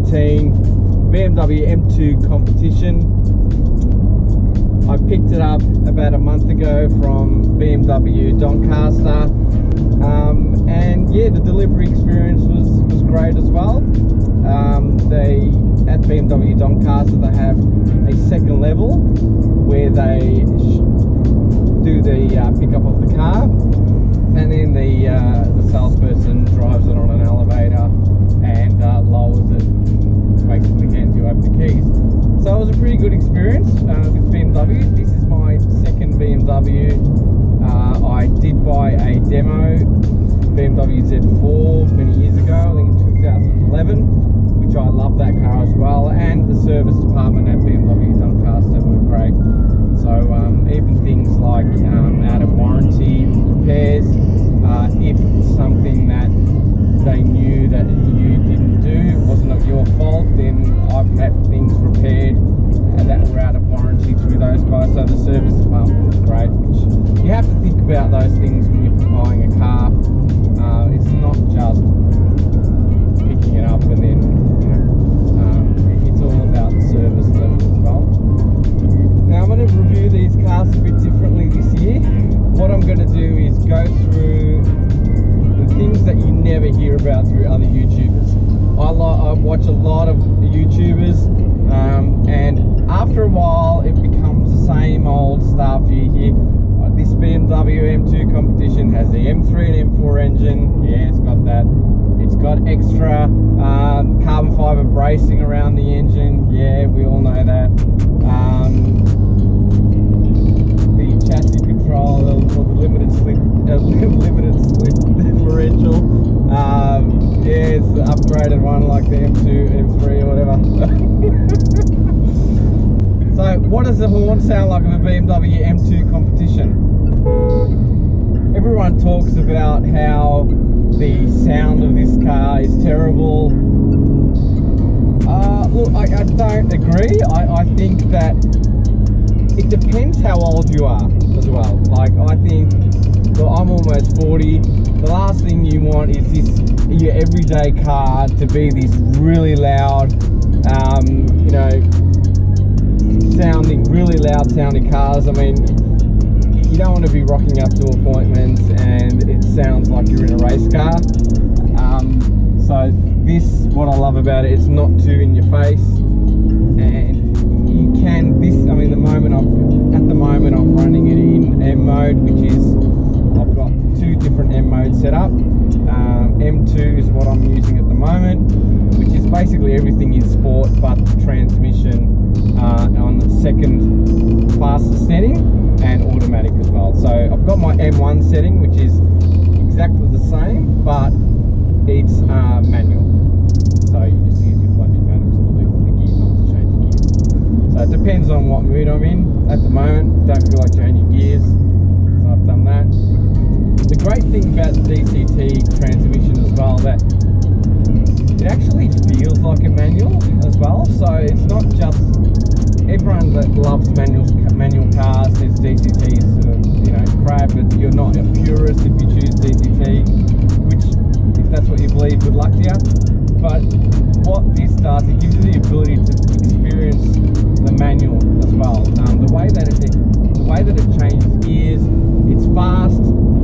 2019 BMW M2 Competition. I picked it up about a month ago from BMW Doncaster, and yeah, the delivery experience was great as well. At BMW Doncaster they have a second level where they do the pickup of the car, and then the salesperson drives it on an elevator and lowers it, basically hands you over the keys. So it was a pretty good experience with BMW. This is my second BMW. I did buy a demo BMW Z4 many years ago, I think in 2011, which I love that car as well, and the service department at BMW Doncaster were great. So even things like out of warranty repairs, if something that they knew that you didn't do wasn't your fault, then I've had things repaired that were out of warranty through those guys. So the service department was great, which you have to think about those things when you're buying a car. It's not just picking it up and then, it's all about the service level as well. Now I'm going to review these cars a bit differently this year. What I'm going to do is go through the things that you never hear about through other YouTubers. I watch a lot of YouTubers, and after a while it becomes the same old stuff. You hear this BMW M2 Competition has the M3 and M4 engine. Yeah, it's got that. It's got extra carbon fiber bracing around the engine. Yeah, we all know that. The chassis control, or the limited slip differential. Yeah, it's the upgraded one like the M2, M3 or whatever. So what does the horn sound like of a BMW M2 Competition? Everyone talks about how the sound of this car is terrible. Look, I don't agree. I think that it depends how old you are as well. Like, I think, well, I'm almost 40. The last thing you want is your everyday car to be this really loud, really loud sounding cars. I mean, you don't want to be rocking up to appointments and it sounds like you're in a race car. So what I love about it, it's not too in your face, and you can, at the moment I'm running it in M mode, which is, I've got two different M modes set up. M2 is what I'm using at the moment, which is basically everything in sport but the transmission on the second fastest setting and automatic as well. So I've got my M1 setting, which is exactly the same, but it's manual. So you just use your flappy paddles or the gears not to change the gears. So it depends on what mood I'm in at the moment. Don't feel like changing gears, so I've done that. The great thing about the DCT transmission as well, that it actually feels like a manual as well. So it's not just everyone that loves manual cars says DCT is crap, but you're not a purist if you choose DCT, which, if that's what you believe, good luck to you. But what this does, it gives you the ability to experience the manual as well. The way that it changes gears, it's fast,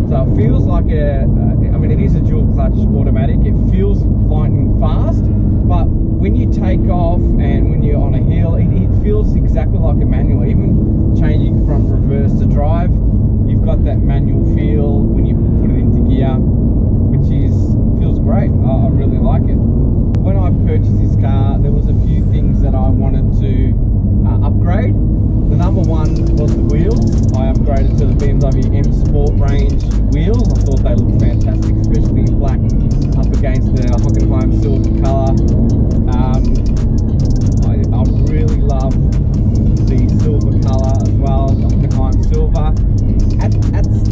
so it feels like it is a dual clutch automatic. It feels lightning fast, but when you take off and when you're on a hill, it feels exactly like a manual. Even changing from reverse to drive, you've got that manual feel when you put it into gear, which feels great. I really like it. When I purchased this car, there was a few things that I wanted to upgrade. The number one was the wheels. I upgraded to the BMW M Sport range wheels. I thought they looked fantastic, especially in black up against the Hockenheim silver colour. I really love the silver colour as well, Hockenheim silver.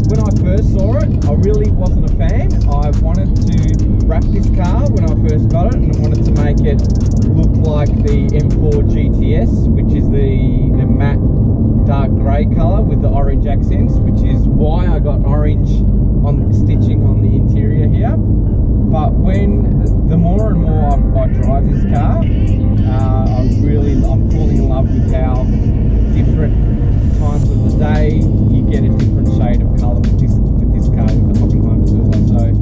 When I first saw it, I really wasn't a fan. I wanted to wrap this car when I first got it, and I wanted to make it look like the M4 GTS, which is the matte dark grey colour with the orange accents, which is why I got orange on stitching on the interior here. But the more and more I drive this car, I'm falling in love with how different times of the day you get a different shade of colour with this car, with the Hockenheim Silver. So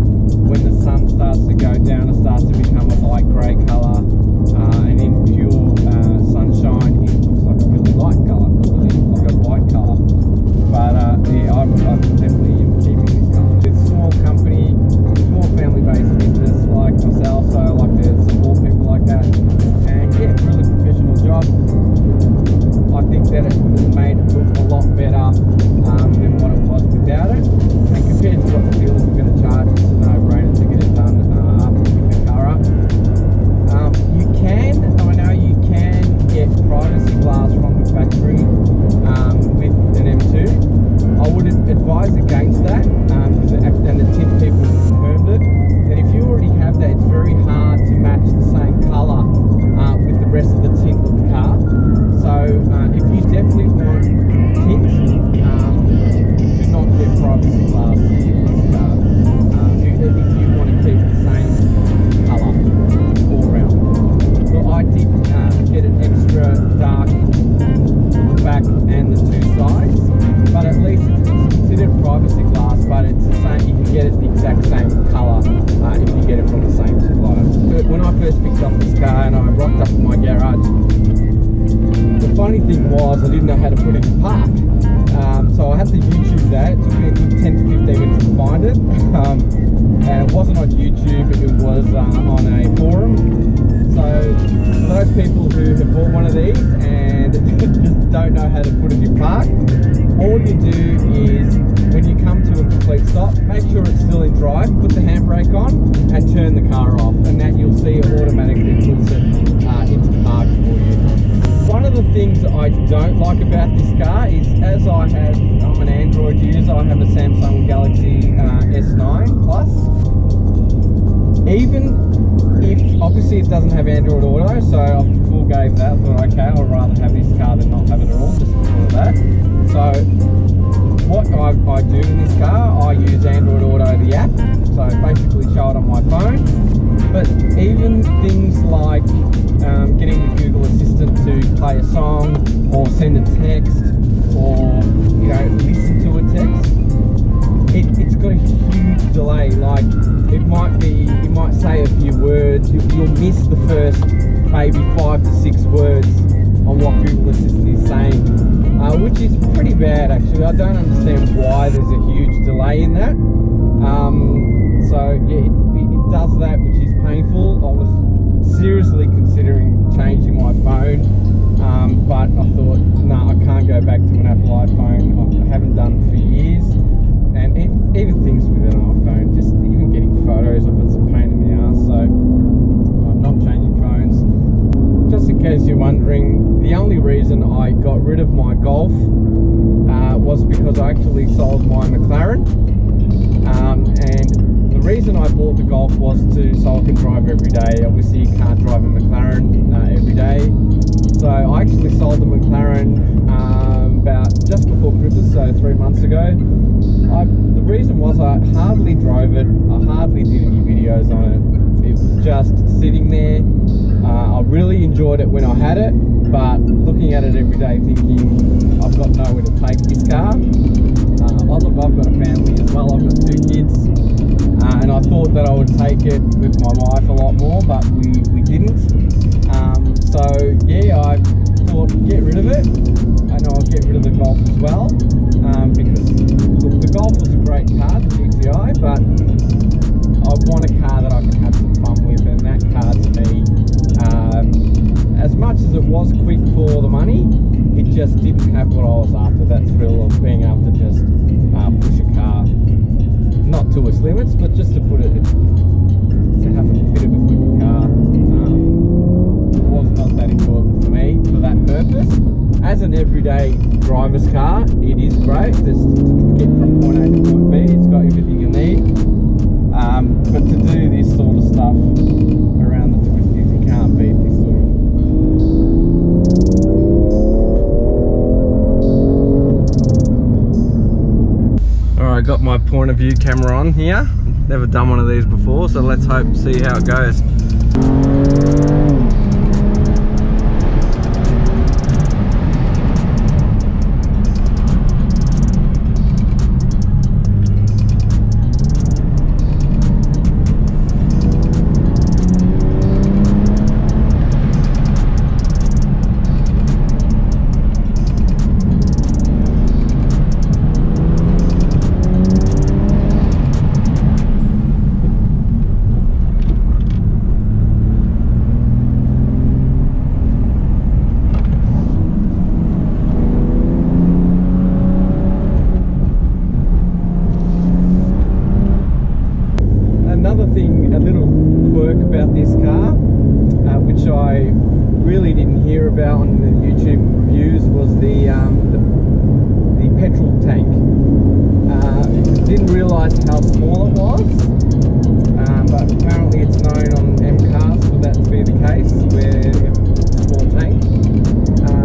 when the sun starts to go down, it starts to become a light grey colour, and in pure sunshine, it looks like a really light colour, really like a white colour. But yeah, I'm definitely keeping this colour. It's a small company, small family-based business like myself, so I like to support people like that. And yeah, really professional job. I think that it has made it look a lot better than what it was without it. And compared to what the dealers are going to charge, it's a no-brainer to get it done after you pick the car up. I know you can get privacy glass from the factory with an M2. I would advise against that, and the tint people confirmed it, that if you already have that, it's very hard to match the same colour with the rest of the tint of the car. So if you definitely want tint, do not get privacy glass in this car. If you want to keep the same colour all around. So I did get an extra dark for the back and the two sides, but at least it's considered privacy glass, but it's the same, you can get it the exact same colour if you get it from the same supplier. But when I first picked up this car and I rocked up in my garage, the funny thing was I didn't know how to put it in park. So I had to YouTube that. It took me a good 10 to 15 minutes to find it. And it wasn't on YouTube, it was on a forum. So for those people who have bought one of these and just don't know how to put it in park, all you do is when you come to a complete stop, make sure it's still in drive, put the handbrake on and turn the car off, and that you'll see it automatically puts it into park for you. One of the things that I don't like about this car is, as I'm an Android user, I have a Samsung Galaxy S9 Plus. Even if, obviously it doesn't have Android Auto, so I full gave that, but okay, I'd rather have this car than not have it at all, just because of that. So what I do in this car, I use Android Auto, the app, so basically show it on my phone. But even things like getting the Google Assistant to play a song or send a text or listen to a text, it's got a huge delay. Like it might say a few words, you'll miss the first maybe 5 to 6 words on what Google Assistant is saying, which is pretty bad actually. I don't understand why there's a huge delay in that. So yeah, it does that, which is painful. I was seriously considering changing my phone, but I thought, no, I can't go back to an Apple iPhone. I haven't done for years, and even things with an iPhone, just even getting photos of it's a pain in the ass. So I'm not changing phones. Just in case you're wondering, the only reason I got rid of my Golf was because I actually sold my McLaren, and the reason I bought the Golf was so I can drive every day. Obviously you can't drive a McLaren every day, so I actually sold the McLaren about just before Christmas, so 3 months ago. The reason was I hardly drove it, I hardly did any videos on it. It was just sitting there. I really enjoyed it when I had it, but looking at it every day thinking I've got nowhere to take this car. I've got a family as well, I've got 2 kids, and I thought that I would take it with my wife a lot more, but we didn't. So yeah, I thought get rid of it, and I'll get rid of the Golf as well, because look, the Golf was a great car, the GTI, but I want a car that I can have some fun with, and that car to me, as much as it was quick for the money, it just didn't have what I was after, that thrill of being able to just push a car, not to its limits, but just to put it, to have a bit of a quicker car. Was not that enjoyable for me for that purpose. As an everyday driver's car, it is great, just to get from point A to point B, it's got everything you need. But to do this sort of stuff around the twisties, you can't beat this sort of. Alright, got my point of view camera on here. Never done one of these before, so let's see how it goes. Another thing, a little quirk about this car, which I really didn't hear about on the YouTube reviews, was the petrol tank. Didn't realise how small it was, but apparently it's known on M cars for that to be the case, where you have a small tank.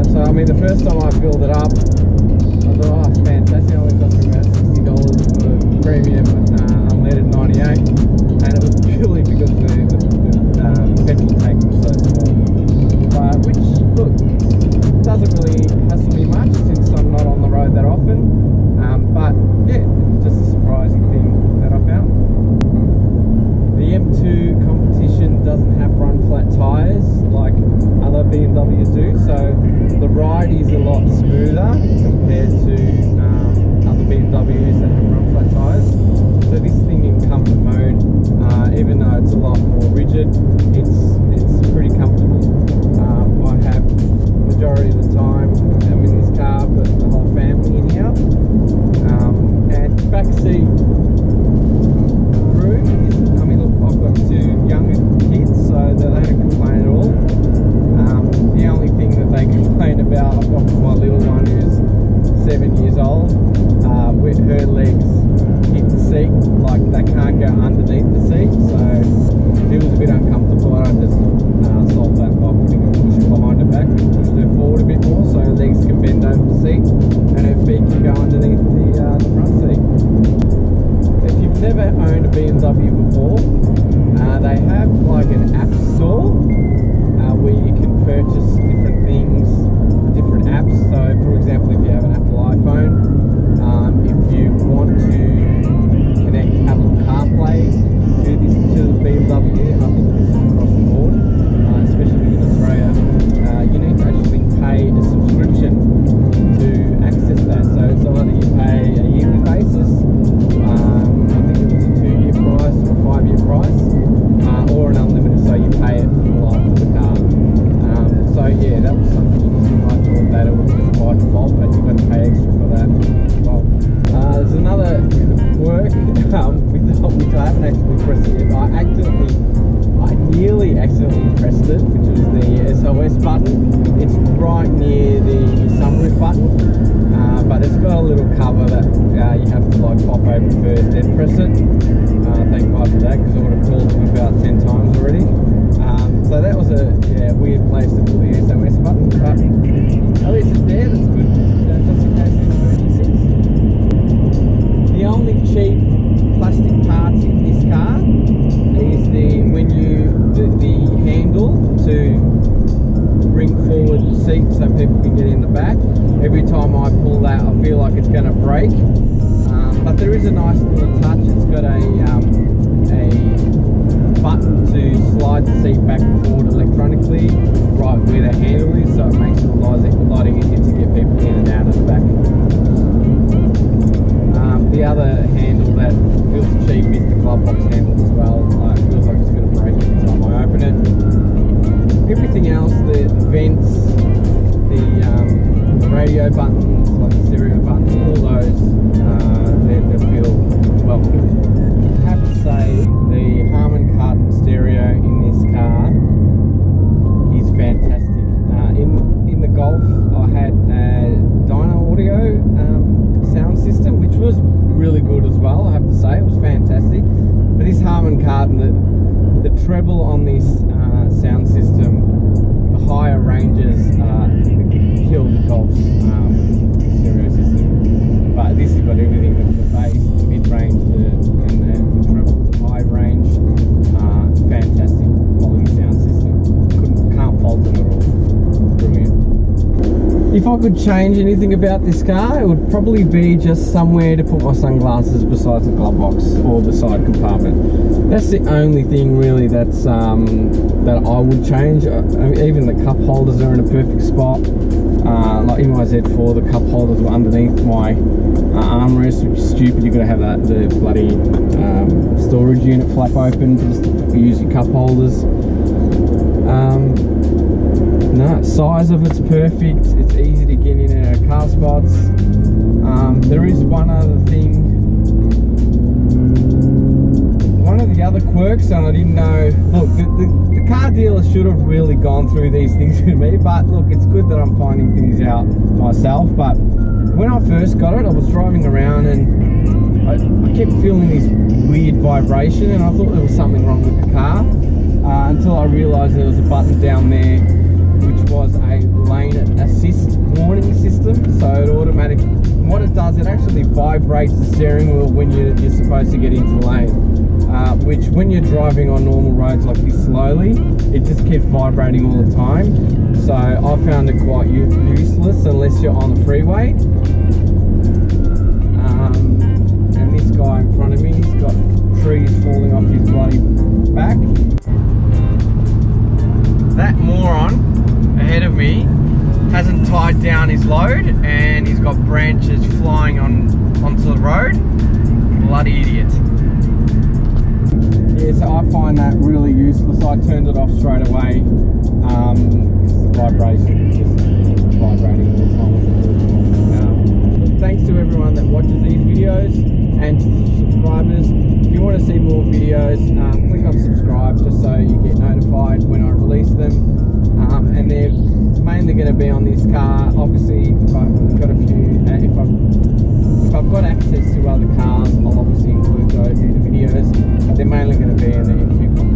So I mean, the first time I filled it up, I thought, oh, fantastic, it only cost me about $60 for premium unleaded 98. And it was purely because the petrol tank was so small, which, look, doesn't really hassle me much since I'm not on the road that often, but yeah, it's just a surprising thing that I found. The M2 Competition doesn't have run flat tyres like other BMWs do, so the ride is a lot smoother compared to other BMWs that have run flat tyres. So this thing in comfort mode, even though it's a lot more rigid, it's pretty comfortable. I have majority of the time I'm in this car, but the whole family in here. And back seat room is, I mean, look, I've got two younger kids, so they don't complain at all. The only thing that they complain about, I've got my little one who's 7 years old, with her legs hit the seat, like they can't go underneath the seat, so it was a bit uncomfortable. I just solved that by putting a cushion behind her back and pushed her forward a bit more so her legs can bend over the seat and her feet can go underneath the front seat. If you've never owned a BMW before, they have like an app store where you can purchase different things, different apps. So for example, if you have an Apple iPhone, if you want to connect Apple CarPlay to the BMW, and I think this is across the board, especially in Australia, you need to actually pay a subscription to access that. So it's either you pay a yearly basis, I think it was a 2-year price or a 5-year price, or an unlimited, so you pay it for the life of the car. So yeah, that was something interesting. I thought that it was just by default, but you've got to pay extra for that as well. There's another quirk which I haven't actually pressed it yet. I nearly accidentally pressed it, which was the SOS button. It's right near the sunroof button, but it's got a little cover that you have to like pop open first, then press it. Thank God for that, because I would have called them about 10 times already. So that was a weird place to put the SOS button, but at least it's there. That's good. Just in case of emergencies. The only cheap plastic parts in this car is the handle to bring forward the seat so people can get in the back. Every time I pull that, I feel like it's going to break. But there is a nice little touch. It's got a button to slide the seat back and forward electronically right where the handle is, so it makes it a lot easier to get people in and out of the back. The other handle that feels cheap is the glove box handle as well. It feels like it's going to break every time I open it. Everything else, the vents, the radio buttons, like the stereo buttons, all those, they feel well good. I have to say, the Harman Kardon stereo in this car is fantastic. In the Golf, I had a Dyno Audio sound system, which was really good as well, I have to say. It was fantastic. But this Harman Kardon, the treble on this sound system, the higher ranges kill the Golf's stereo system. But this has got everything, the bass, the mid-range, and the treble, the I could change anything about this car, it would probably be just somewhere to put my sunglasses besides the glove box or the side compartment. That's the only thing really that's that I would change. I mean, even the cup holders are in a perfect spot. Like in my Z4, the cup holders were underneath my armrest, which is stupid. You've got to have the bloody storage unit flap open just to use your cup holders. No, size of it's perfect. It's easy to get in and out of car spots. There is one other thing. One of the other quirks, and I didn't know. Look, the car dealer should have really gone through these things with me. But look, it's good that I'm finding things out myself. But when I first got it, I was driving around and I kept feeling this weird vibration, and I thought there was something wrong with the car until I realised there was a button down there which was a lane assist warning system. So it automatically, what it does, it actually vibrates the steering wheel when you're supposed to get into the lane, which when you're driving on normal roads like this slowly, it just keeps vibrating all the time. So I found it quite useless unless you're on the freeway. And this guy in front of me, he's got trees falling off his bloody back. That moron ahead of me hasn't tied down his load, and he's got branches flying onto the road. Bloody idiot. Yeah, so I find that really useless. I turned it off straight away because the vibration is just vibrating all the time. Thanks to everyone that watches these videos and to the subscribers. If you want to see more videos, click on subscribe just so you get notified when I release them. And they're mainly going to be on this car. Obviously, if I've got a few, if I've got access to other cars, I'll obviously include those in the videos. But they're mainly going to be in the M2 Competition.